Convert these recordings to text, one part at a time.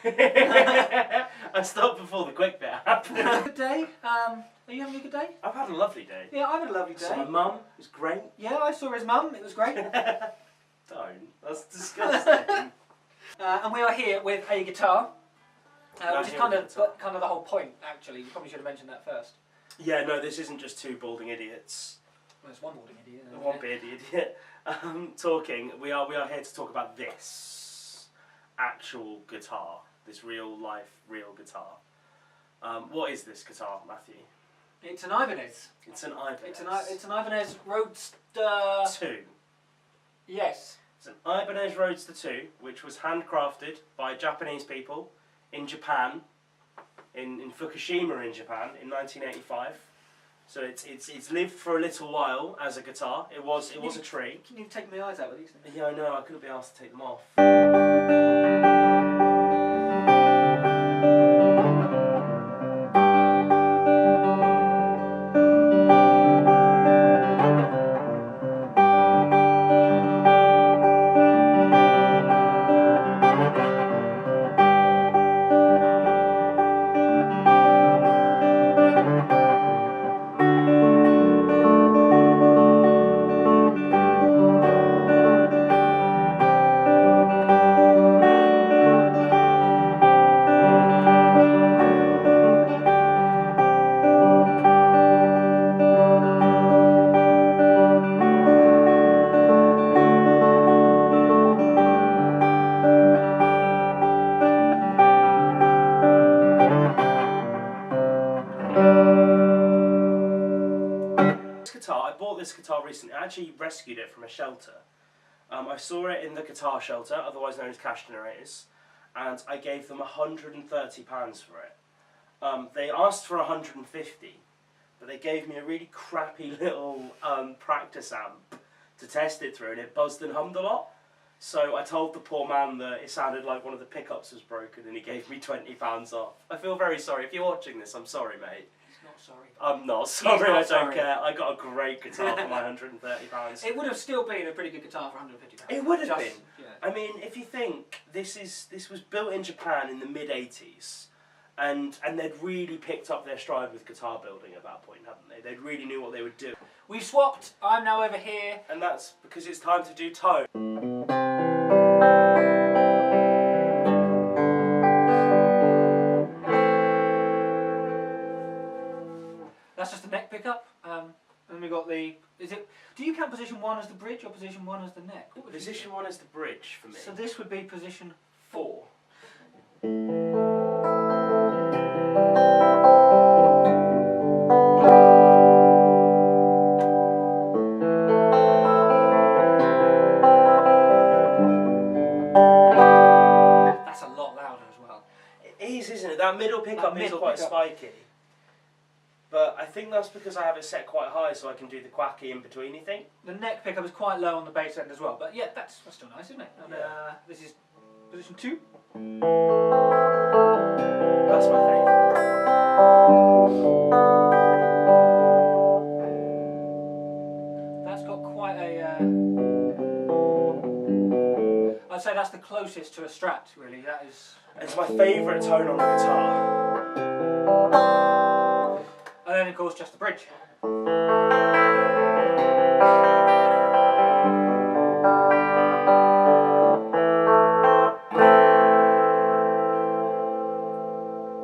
I stopped before the quick bit happened. Good day. Are you having a good day? I've had a lovely day. Yeah, I've had a lovely day. So my mum was great. Yeah, I saw his mum. It was great. Don't. That's disgusting. And we are here with a guitar, which is kind of the whole point. Actually, you probably should have mentioned that first. Yeah, no, this isn't just two balding idiots. Well, there's one balding idiot. One beardy idiot. Talking. We are here to talk about this actual guitar. This real life, real guitar. What is this guitar, Matthew? It's an Ibanez. It's an Ibanez. It's an Ibanez Roadstar 2. Yes. It's an Ibanez Roadster 2, which was handcrafted by Japanese people in Japan, in Fukushima in Japan, in 1985. So it's lived for a little while as a guitar. It was a tree. Can you take my eyes out with these things? Yeah, I know. I couldn't be asked to take them off. I bought this guitar recently. I actually rescued it from a shelter. I saw it in the guitar shelter, otherwise known as cash generators, and I gave them £130 for it. They asked for 150, but they gave me a really crappy little practice amp to test it through, and it buzzed and hummed a lot. So I told the poor man that it sounded like one of the pickups was broken, and he gave me £20 off. I feel very sorry. If you're watching this, I'm sorry, mate. Sorry. I'm not sorry, not I don't sorry. care. I got a great guitar for my £130. It would have still been a pretty good guitar for £150. It would have been. Yeah. I mean, if you think, this was built in Japan in the mid-80s, and they'd really picked up their stride with guitar building at that point, hadn't they? They really knew what they would do. We've swapped. I'm now over here. And that's because it's time to do tone. That's just the neck pickup. And we got the. Do you count position 1 as the bridge or position 1 as the neck? Position 1 is the bridge for me. So this would be position 4. That's a lot louder as well. It is, isn't it? That middle pickup is quite spiky. But I think that's because I have it set quite high, so I can do the quacky in between, you think? The neck pickup is quite low on the bass end as well, but yeah, that's still nice, isn't it? And this is position 2. That's my favourite. That's got quite a... I'd say that's the closest to a Strat, really. That is... It's my favourite tone on the guitar. And then, of course, just the bridge.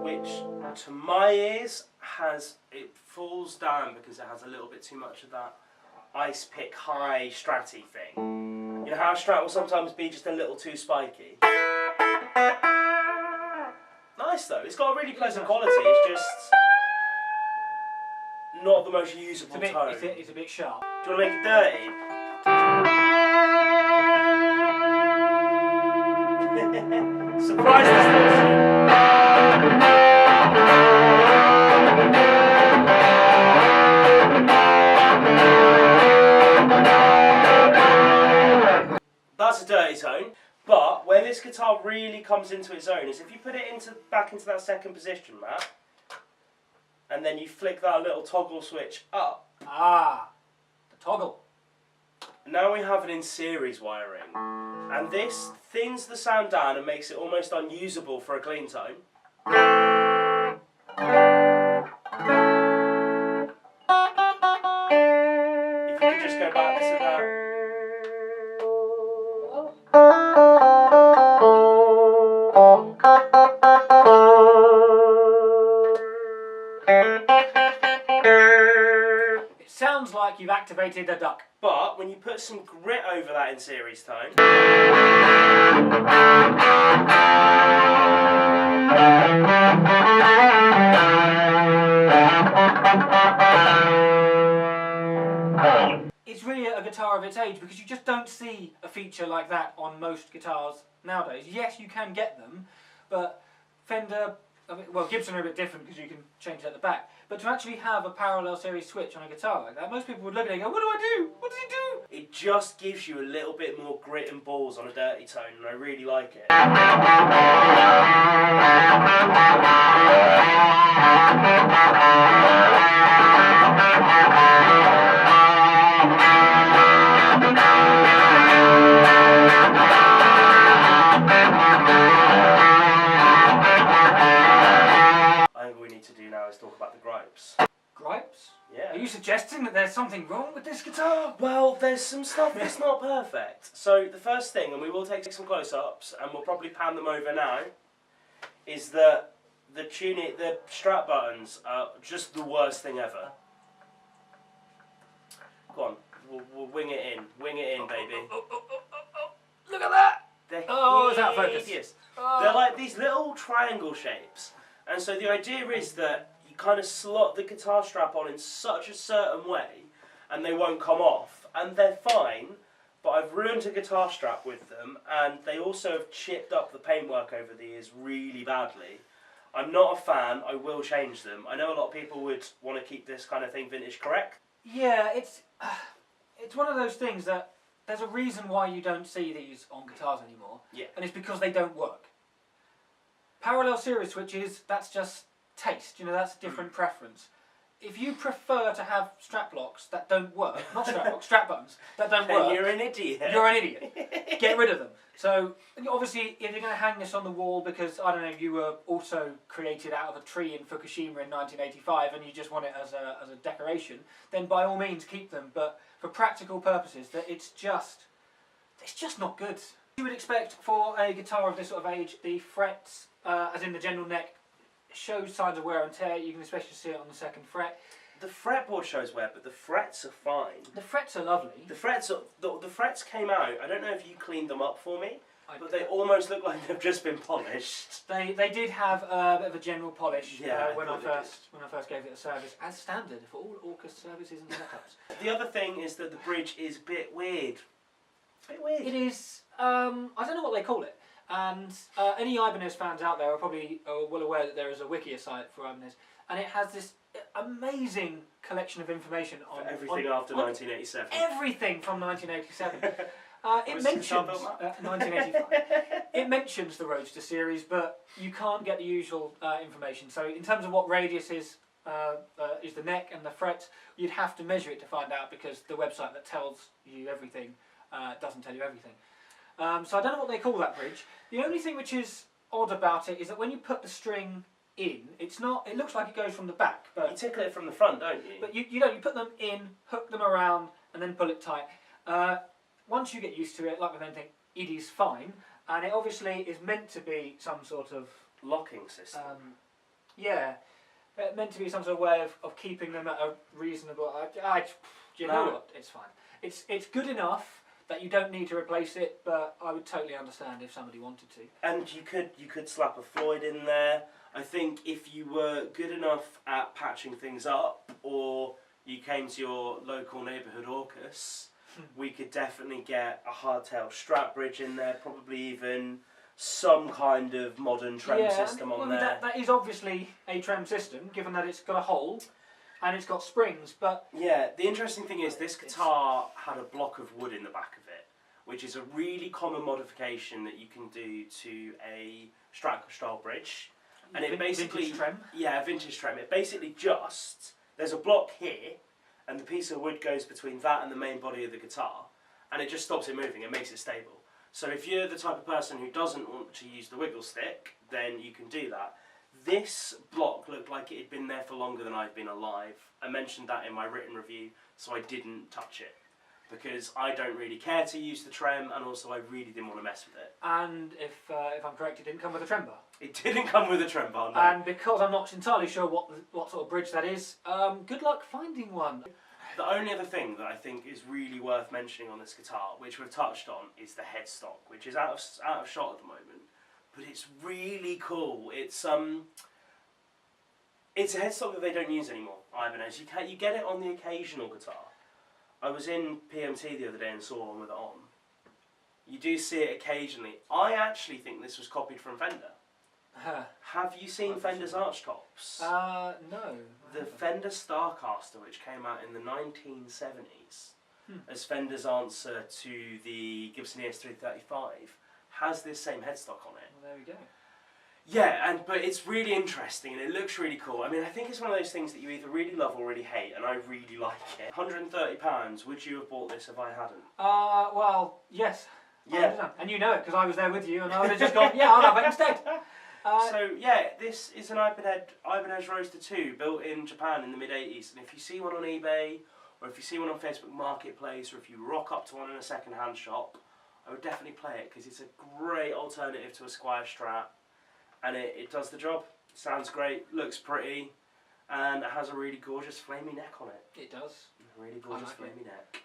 Which, to my ears, it falls down because it has a little bit too much of that ice pick high stratty thing. You know how a Strat will sometimes be just a little too spiky? Nice though, it's got a really pleasant quality, it's just not the most usable tone. It's a bit sharp. Do you want to make it dirty? Surprise distortion. That's a dirty tone, but where this guitar really comes into its own is if you put it back into that second position, Matt, and then you flick that little toggle switch up. Ah, the toggle. now we have an in-series wiring, and this thins the sound down and makes it almost unusable for a clean tone. If you could just go back to that. It sounds like you've activated a duck. But when you put some grit over that in-series tone, it's really a guitar of its age because you just don't see a feature like that on most guitars nowadays. Yes, you can get them, but Fender, well, Gibson are a bit different because you can change it at the back. But to actually have a parallel series switch on a guitar like that, most people would look at it and go, what do I do? What does it do? it just gives you a little bit more grit and balls on a dirty tone, and I really like it. I think what we need to do now is talk about the gripes. Gripes? Yeah. Are you suggesting that there's something wrong with this guitar? Well, there's some stuff that's not perfect. So the first thing, and we will take some close-ups, and we'll probably pan them over now, is that the strap buttons are just the worst thing ever. Go on, we'll wing it in, baby. Look at that! They're Oh, it's out of focus. hideous. Oh. They're like these little triangle shapes, and so the idea is that you kind of slot the guitar strap on in such a certain way, and they won't come off, and they're fine. But I've ruined a guitar strap with them, and they also have chipped up the paintwork over the years really badly. I'm not a fan. I will change them. I know a lot of people would want to keep this kind of thing vintage correct. Yeah, it's one of those things that there's a reason why you don't see these on guitars anymore, Yeah. and it's because they don't work. Parallel series switches, that's just taste, you know, that's a different preference. If you prefer to have strap locks that don't work, not strap locks, strap buttons that don't Then work, you're an idiot. you're an idiot. Get rid of them. So, obviously, if you're going to hang this on the wall because, I don't know, you were also created out of a tree in Fukushima in 1985 and you just want it as a decoration, then by all means keep them. But for practical purposes, that it's just not good. You would expect for a guitar of this sort of age, the frets, as in the general neck, shows signs of wear and tear. You can especially see it on the second fret. The fretboard shows wear, but the frets are fine. The frets are lovely. The frets came out. I don't know if you cleaned them up for me, but they almost look like they've just been polished. They did have a bit of a general polish when I thought first gave it a service, as standard for all Orcus services and setups. The other thing is that the bridge is a bit weird. It is. I don't know what they call it. And any Ibanez fans out there are probably well aware that there is a Wikia site for Ibanez, and it has this amazing collection of information on Everything after 1987. Everything from 1987. It mentions 1985. It mentions the Roadstar series, but you can't get the usual information. So in terms of what radius is the neck and the fret, you'd have to measure it to find out because the website that tells you everything doesn't tell you everything. So I don't know what they call that bridge. The only thing which is odd about it is that when you put the string in, it's not. It looks like it goes from the back, but you tickle it from the front, don't you? But you don't. You put them in, hook them around, and then pull it tight. Once you get used to it, like with anything, it is fine, and it obviously is meant to be some sort of locking system. Yeah, meant to be some sort of way of keeping them at a reasonable. You know what? It's fine. It's good enough that you don't need to replace it, but I would totally understand if somebody wanted to. And you could slap a Floyd in there. I think if you were good enough at patching things up, or you came to your local neighbourhood Orcus, we could definitely get a hardtail strap bridge in there, probably even some kind of modern trem system on there. That is obviously a trem system, given that it's got a hole and it's got springs, but... Yeah, the interesting thing is this guitar had a block of wood in the back of it, which is a really common modification that you can do to a Strat style bridge. And it basically... Vintage trem? Yeah, vintage trem. It basically just... There's a block here, and the piece of wood goes between that and the main body of the guitar. and it just stops it moving. It makes it stable. So if you're the type of person who doesn't want to use the wiggle stick, then you can do that. This block looked like it had been there for longer than I've been alive. I mentioned that in my written review, so I didn't touch it. Because I don't really care to use the trem, and also I really didn't want to mess with it. And if I'm correct, it didn't come with a trem bar. It didn't come with a trem bar, no. And because I'm not entirely sure what sort of bridge that is, good luck finding one. The only other thing that I think is really worth mentioning on this guitar, which we've touched on, is the headstock, which is out of shot at the moment, but it's really cool. It's a headstock that they don't use anymore, Ibanez. You get it on the occasional guitar. I was in PMT the other day and saw one with it on. You do see it occasionally. I actually think this was copied from Fender. Have you seen Fender's arch tops? No. The Fender Starcaster, which came out in the 1970s as Fender's answer to the Gibson ES335, has this same headstock on it. Well, there we go. Yeah, but it's really interesting and it looks really cool. I mean, I think it's one of those things that you either really love or really hate, and I really like it. £130, would you have bought this if I hadn't? Well, yes. Yeah. And you know it, because I was there with you, and I would have just gone, yeah, I'll have it instead. So, yeah, this is an Ibanez Roadstar 2 built in Japan in the mid-80s, and if you see one on eBay, or if you see one on Facebook Marketplace, or if you rock up to one in a second-hand shop, I would definitely play it, because it's a great alternative to a Squire Strat. And it does the job. Sounds great, looks pretty, and it has a really gorgeous flamey neck on it. It does. A really gorgeous flamey neck.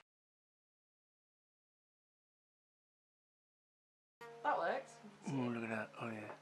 That works. Oh, look at that. Oh, yeah.